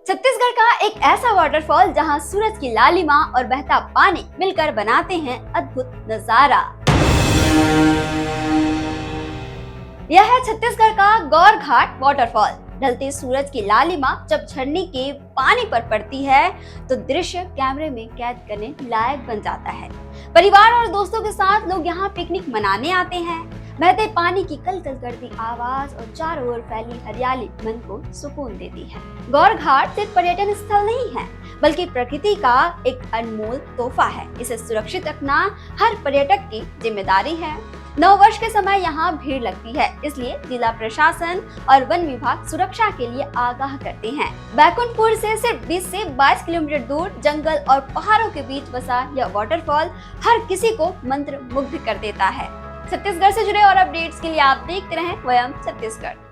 छत्तीसगढ़ का एक ऐसा वाटरफॉल जहां सूरज की लालिमा और बहता पानी मिलकर बनाते हैं अद्भुत नजारा। यह है छत्तीसगढ़ का गौर घाट वाटरफॉल। ढलते सूरज की लालिमा जब झरने के पानी पर पड़ती है तो दृश्य कैमरे में कैद करने लायक बन जाता है। परिवार और दोस्तों के साथ लोग यहाँ पिकनिक मनाने आते हैं। बहते पानी की कल कल करती आवाज और चारों ओर फैली हरियाली मन को सुकून देती है। गौर घाट सिर्फ पर्यटन स्थल नहीं है, बल्कि प्रकृति का एक अनमोल तोहफा है। इसे सुरक्षित रखना हर पर्यटक की जिम्मेदारी है। नववर्ष के समय यहाँ भीड़ लगती है, इसलिए जिला प्रशासन और वन विभाग सुरक्षा के लिए आगाह करते हैं। बैकुंठपुर से सिर्फ 20 से 22 किलोमीटर दूर जंगल और पहाड़ों के बीच बसा यह वाटरफॉल हर किसी को मंत्र मुग्ध कर देता है। छत्तीसगढ़ से जुड़े और अपडेट्स के लिए आप देखते रहें वयम छत्तीसगढ़।